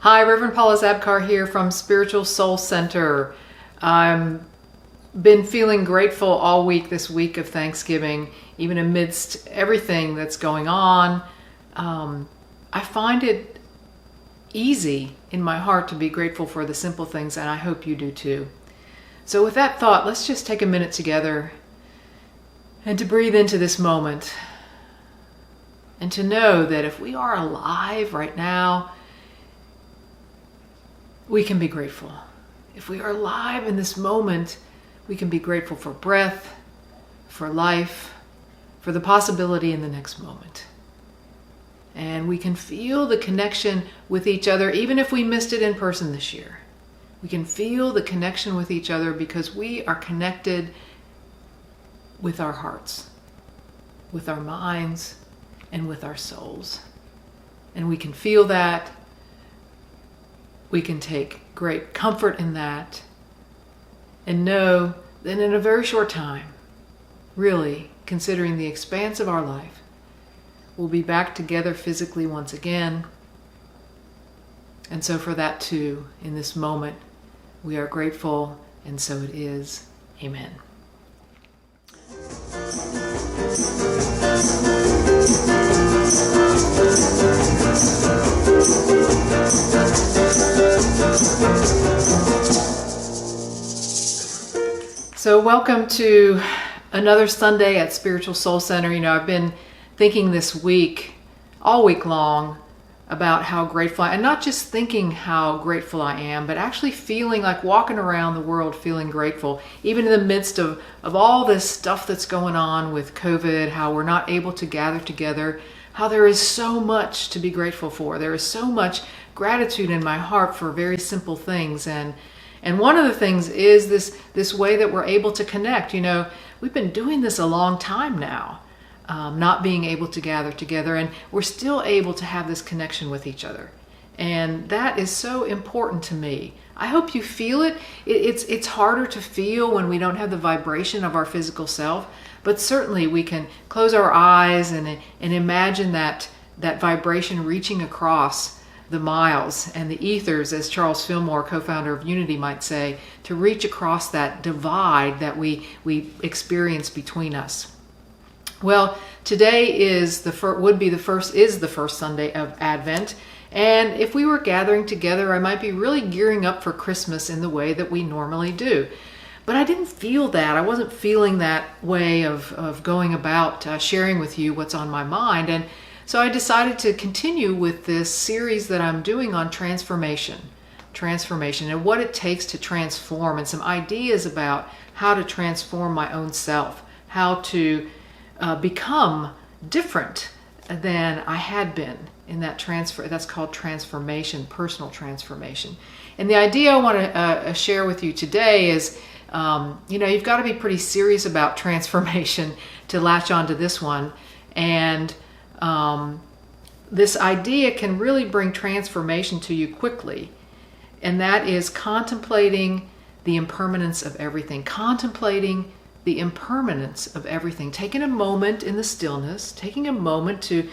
Hi, Reverend Paula Zabkar here from Spiritual Soul Center. I've been feeling grateful all week, this week of Thanksgiving, even amidst everything that's going on. I find it easy in my heart to be grateful for the simple things, and I hope you do too. So with that thought, let's just take a minute together and to breathe into this moment and to know that if we are alive right now, we can be grateful. If we are alive in this moment, we can be grateful for breath, for life, for the possibility in the next moment. And we can feel the connection with each other, even if we missed it in person this year. We can feel the connection with each other because we are connected with our hearts, with our minds, and with our souls. And we can feel that. We can take great comfort in that and know that in a very short time, really considering the expanse of our life, we'll be back together physically once again. And so for that too, in this moment, we are grateful, and so it is. Amen. So welcome to another Sunday at Spiritual Soul Center. I've been thinking this week, all week long, about how grateful and not just thinking how grateful I am, but actually feeling like walking around the world feeling grateful, even in the midst of all this stuff that's going on with COVID, how we're not able to gather together, how there is so much to be grateful for. There is so much gratitude in my heart for very simple things. And one of the things is this way that we're able to connect. We've been doing this a long time now, not being able to gather together, and we're still able to have this connection with each other. And that is so important to me. I hope you feel it. It's harder to feel when we don't have the vibration of our physical self, but certainly we can close our eyes and imagine that vibration reaching across the miles and the ethers, as Charles Fillmore, co-founder of Unity, might say, to reach across that divide that we experience between us. Well, today is the first Sunday of Advent, and if we were gathering together, I might be really gearing up for Christmas in the way that we normally do. But I didn't feel that. I wasn't feeling that way of going about sharing with you what's on my mind, and so I decided to continue with this series that I'm doing on transformation and what it takes to transform, and some ideas about how to transform my own self, how to become different than I had been in that that's called transformation, personal transformation. And the idea I want to share with you today is, you've got to be pretty serious about transformation to latch onto this one. And this idea can really bring transformation to you quickly. And that is contemplating the impermanence of everything, contemplating the impermanence of everything, taking a moment in the stillness, taking a moment to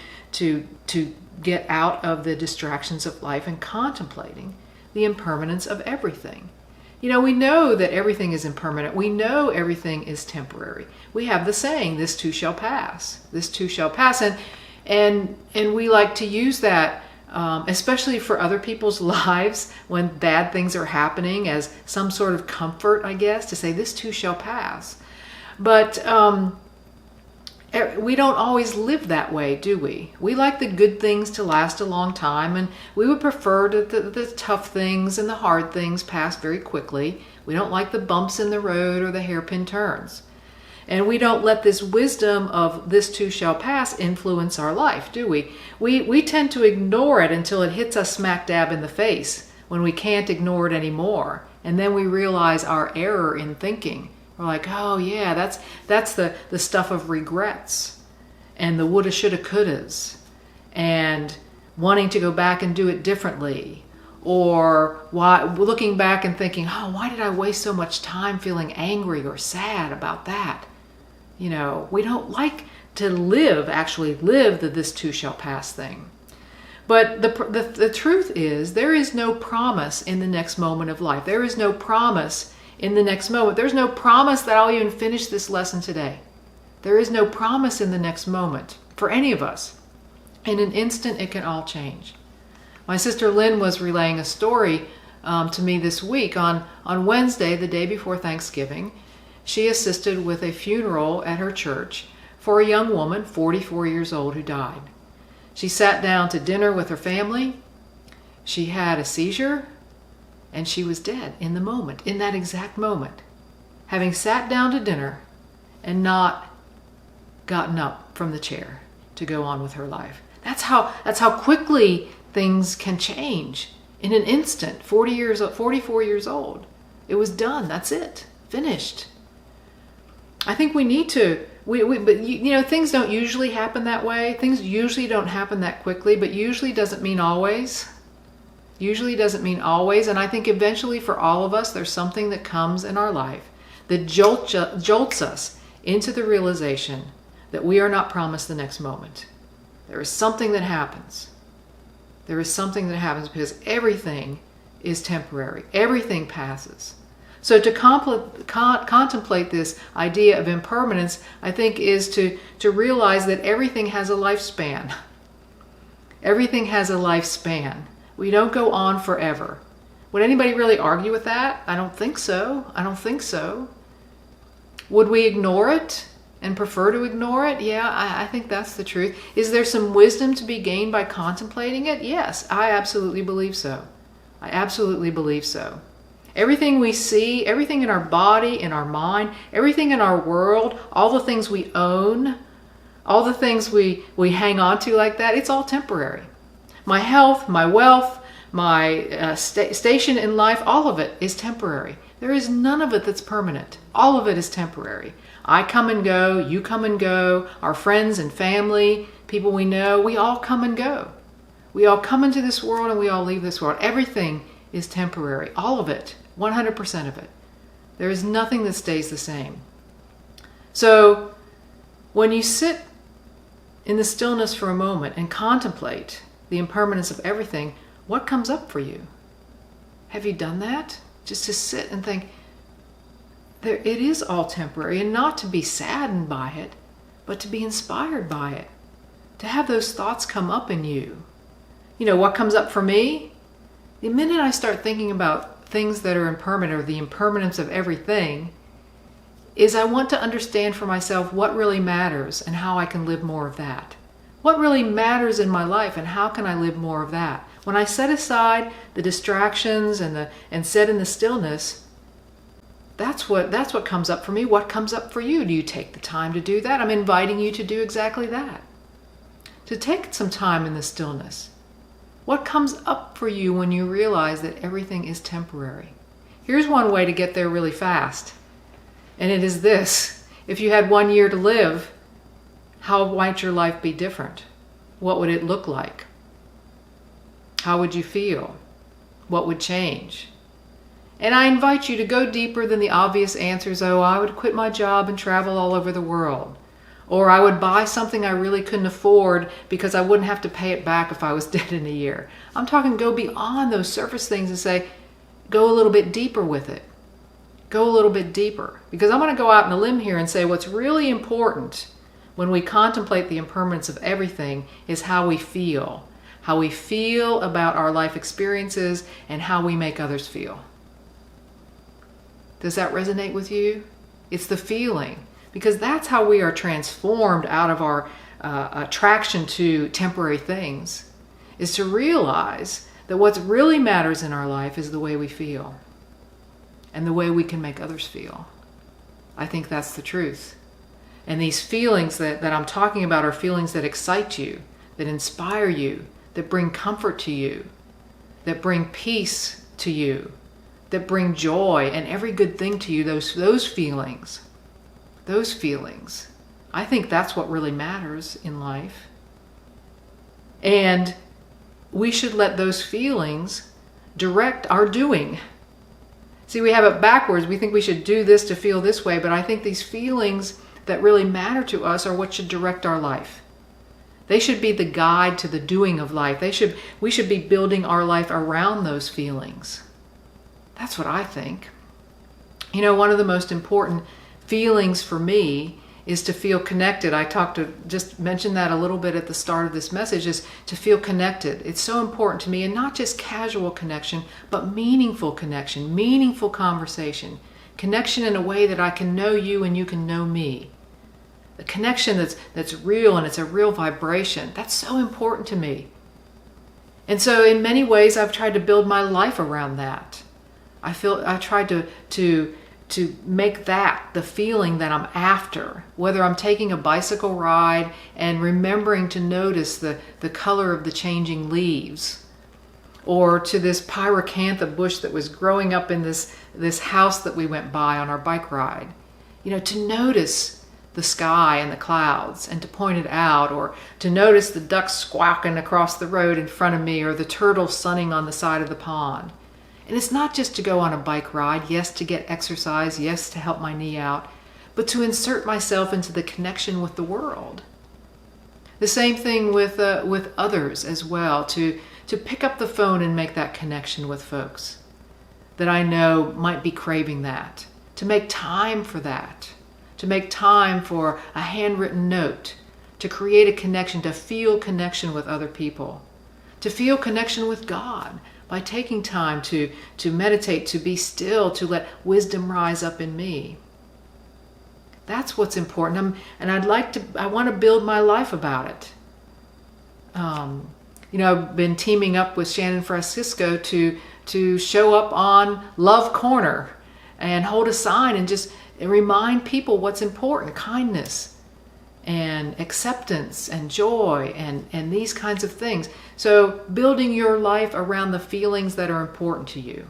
get out of the distractions of life and contemplating the impermanence of everything. We know that everything is impermanent. We know everything is temporary. We have the saying, this too shall pass. This too shall pass. And we like to use that, especially for other people's lives when bad things are happening, as some sort of comfort, I guess, to say this too shall pass. But we don't always live that way, do we? We like the good things to last a long time, and we would prefer that the tough things and the hard things pass very quickly. We don't like the bumps in the road or the hairpin turns. And we don't let this wisdom of this too shall pass influence our life, do we? We tend to ignore it until it hits us smack dab in the face, when we can't ignore it anymore. And then we realize our error in thinking. We're like, oh yeah, that's the stuff of regrets and the woulda, shoulda, couldas, and wanting to go back and do it differently, or looking back and thinking, oh, why did I waste so much time feeling angry or sad about that? We don't like to actually live the this too shall pass thing. But the truth is, there is no promise in the next moment of life. There is no promise in the next moment. There's no promise that I'll even finish this lesson today. There is no promise in the next moment for any of us. In an instant, it can all change. My sister Lynn was relaying a story to me this week. On Wednesday, the day before Thanksgiving, she assisted with a funeral at her church for a young woman, 44 years old, who died. She sat down to dinner with her family. She had a seizure, and she was dead in the moment, in that exact moment, having sat down to dinner and not gotten up from the chair to go on with her life. That's how quickly things can change in an instant. 44 years old. It was done. That's it. Finished. I think we need to. But things don't usually happen that way. Things usually don't happen that quickly. But usually doesn't mean always. Usually doesn't mean always. And I think eventually for all of us, there's something that comes in our life that jolts us into the realization that we are not promised the next moment. There is something that happens. There is something that happens because everything is temporary. Everything passes. So to contemplate this idea of impermanence, I think, is to realize that everything has a lifespan. Everything has a lifespan. We don't go on forever. Would anybody really argue with that? I don't think so. I don't think so. Would we ignore it and prefer to ignore it? Yeah, I think that's the truth. Is there some wisdom to be gained by contemplating it? Yes, I absolutely believe so. I absolutely believe so. Everything we see, everything in our body, in our mind, everything in our world, all the things we own, all the things we hang on to like that, it's all temporary. My health, my wealth, my station in life, all of it is temporary. There is none of it that's permanent. All of it is temporary. I come and go, you come and go, our friends and family, people we know, we all come and go. We all come into this world and we all leave this world. Everything is temporary. All of it. 100% of it. There is nothing that stays the same. So when you sit in the stillness for a moment and contemplate the impermanence of everything, what comes up for you? Have you done that? Just to sit and think, it is all temporary, and not to be saddened by it, but to be inspired by it. To have those thoughts come up in you. You know, what comes up for me? The minute I start thinking about things that are impermanent, or the impermanence of everything, is I want to understand for myself what really matters and how I can live more of that. What really matters in my life and how can I live more of that? When I set aside the distractions and sit in the stillness, that's what comes up for me. What comes up for you? Do you take the time to do that? I'm inviting you to do exactly that. To take some time in the stillness. What comes up for you when you realize that everything is temporary? Here's one way to get there really fast. And it is this. If you had 1 year to live, how might your life be different? What would it look like? How would you feel? What would change? And I invite you to go deeper than the obvious answers. Oh, I would quit my job and travel all over the world. Or I would buy something I really couldn't afford because I wouldn't have to pay it back if I was dead in a year. I'm talking go beyond those surface things and say, go a little bit deeper with it. Go a little bit deeper. Because I'm going to go out on a limb here and say what's really important when we contemplate the impermanence of everything is how we feel. How we feel about our life experiences and how we make others feel. Does that resonate with you? It's the feeling. Because that's how we are transformed out of our attraction to temporary things, is to realize that what really matters in our life is the way we feel and the way we can make others feel. I think that's the truth. And these feelings that I'm talking about are feelings that excite you, that inspire you, that bring comfort to you, that bring peace to you, that bring joy and every good thing to you, those feelings. Those feelings. I think that's what really matters in life. And we should let those feelings direct our doing. See, we have it backwards. We think we should do this to feel this way, but I think these feelings that really matter to us are what should direct our life. They should be the guide to the doing of life. We should be building our life around those feelings. That's what I think. One of the most important feelings for me is to feel connected. Just mentioned that a little bit at the start of this message, is to feel connected. It's so important to me, and not just casual connection, but meaningful connection, meaningful conversation, connection in a way that I can know you and you can know me. A connection that's real, and it's a real vibration. That's so important to me. And so in many ways I've tried to build my life around that. I tried to make that the feeling that I'm after, whether I'm taking a bicycle ride and remembering to notice the color of the changing leaves, or to this pyracantha bush that was growing up in this house that we went by on our bike ride. To notice the sky and the clouds and to point it out, or to notice the ducks squawking across the road in front of me, or the turtle sunning on the side of the pond. And it's not just to go on a bike ride, yes, to get exercise, yes, to help my knee out, but to insert myself into the connection with the world. The same thing with others as well, to pick up the phone and make that connection with folks that I know might be craving that, to make time for that, to make time for a handwritten note, to create a connection, to feel connection with other people, to feel connection with God by taking time to meditate, to be still, to let wisdom rise up in me. That's what's important. I want to build my life about it. I've been teaming up with Shannon Francisco to show up on Love Corner and hold a sign and just remind people what's important: kindness and acceptance and joy and these kinds of things. So building your life around the feelings that are important to you.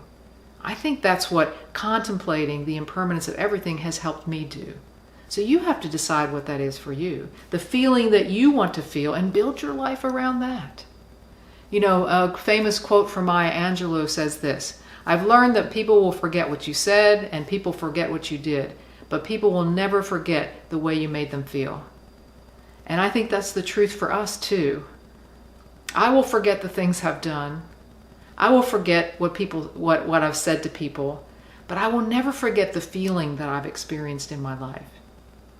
I think that's what contemplating the impermanence of everything has helped me do. So you have to decide what that is for you, the feeling that you want to feel, and build your life around that. A famous quote from Maya Angelou says this: "I've learned that people will forget what you said and people forget what you did, but people will never forget the way you made them feel." And I think that's the truth for us too. I will forget the things I've done. I will forget what I've said to people, but I will never forget the feeling that I've experienced in my life.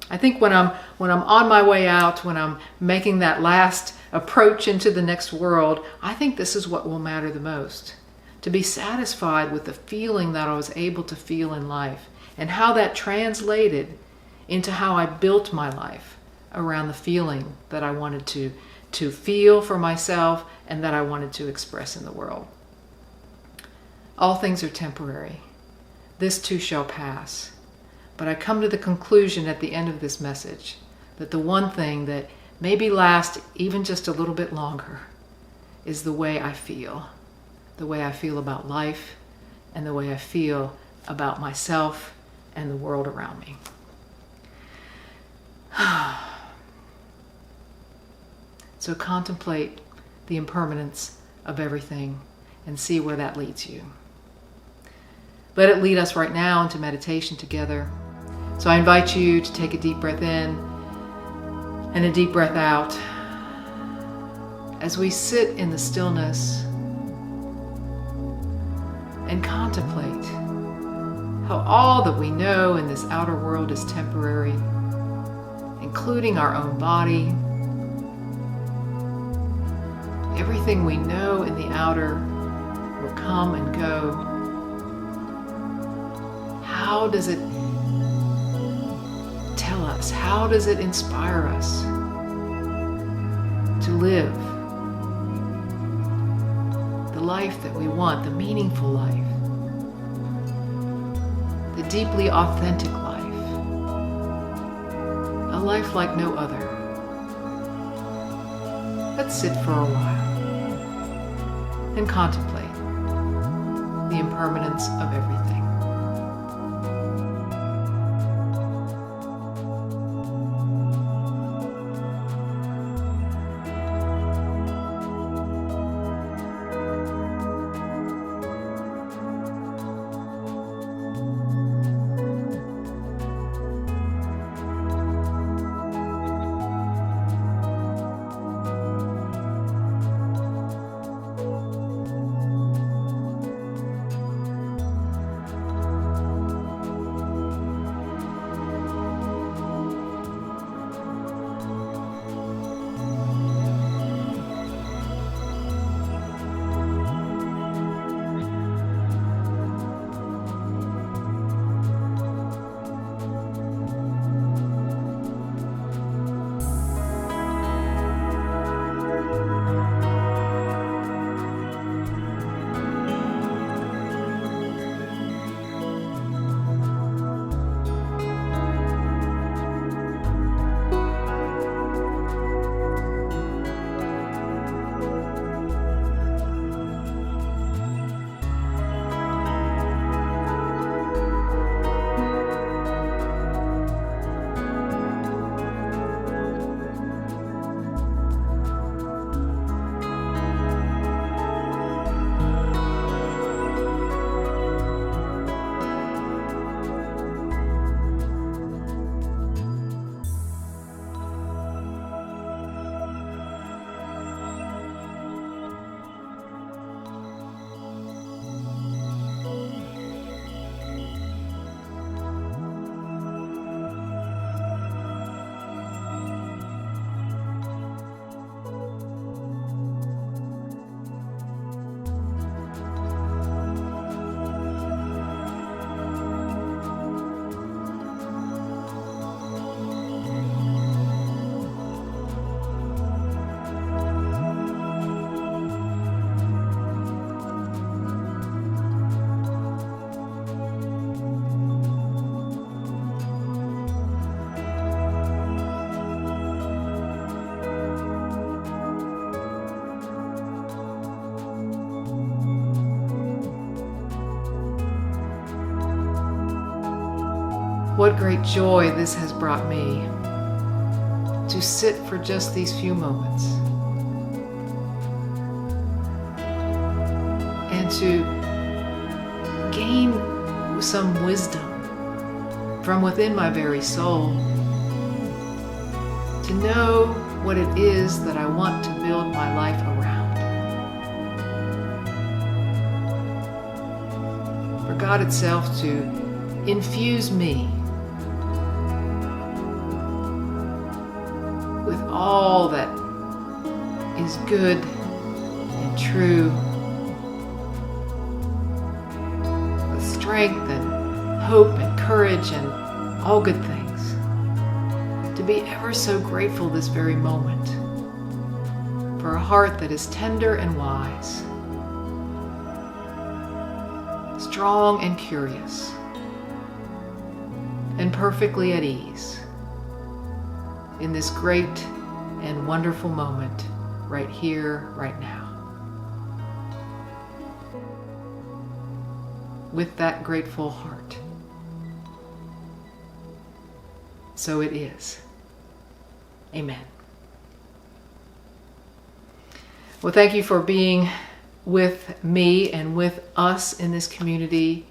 I think when I'm on my way out, when I'm making that last approach into the next world, I think this is what will matter the most. To be satisfied with the feeling that I was able to feel in life, and how that translated into how I built my life around the feeling that I wanted to feel for myself and that I wanted to express in the world. All things are temporary. This too shall pass. But I come to the conclusion at the end of this message that the one thing that maybe lasts even just a little bit longer is the way I feel about life, and the way I feel about myself and the world around me. So contemplate the impermanence of everything and see where that leads you. Let it lead us right now into meditation together. So I invite you to take a deep breath in and a deep breath out as we sit in the stillness and contemplate how all that we know in this outer world is temporary, including our own body. Everything we know in the outer will come and go. How does it tell us? How does it inspire us to live the life that we want, the meaningful life, the deeply authentic life, a life like no other? Let's sit for a while and contemplate the impermanence of everything. What great joy this has brought me to sit for just these few moments and to gain some wisdom from within my very soul, to know what it is that I want to build my life around. For God itself to infuse me with all that is good and true, with strength and hope and courage and all good things, to be ever so grateful this very moment for a heart that is tender and wise, strong and curious, and perfectly at ease in this great and wonderful moment right here, right now. With that grateful heart. So it is. Amen. Well, thank you for being with me and with us in this community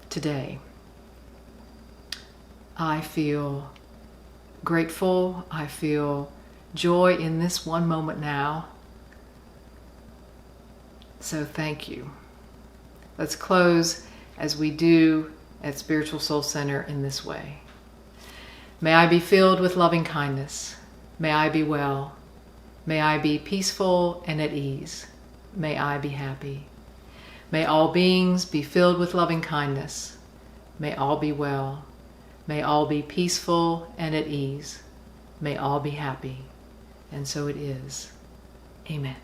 today. I feel grateful. I feel joy in this one moment now. So thank you. Let's close as we do at Spiritual Soul Center in this way. May I be filled with loving kindness. May I be well. May I be peaceful and at ease. May I be happy. May all beings be filled with loving kindness. May all be well. May all be peaceful and at ease. May all be happy. And so it is. Amen.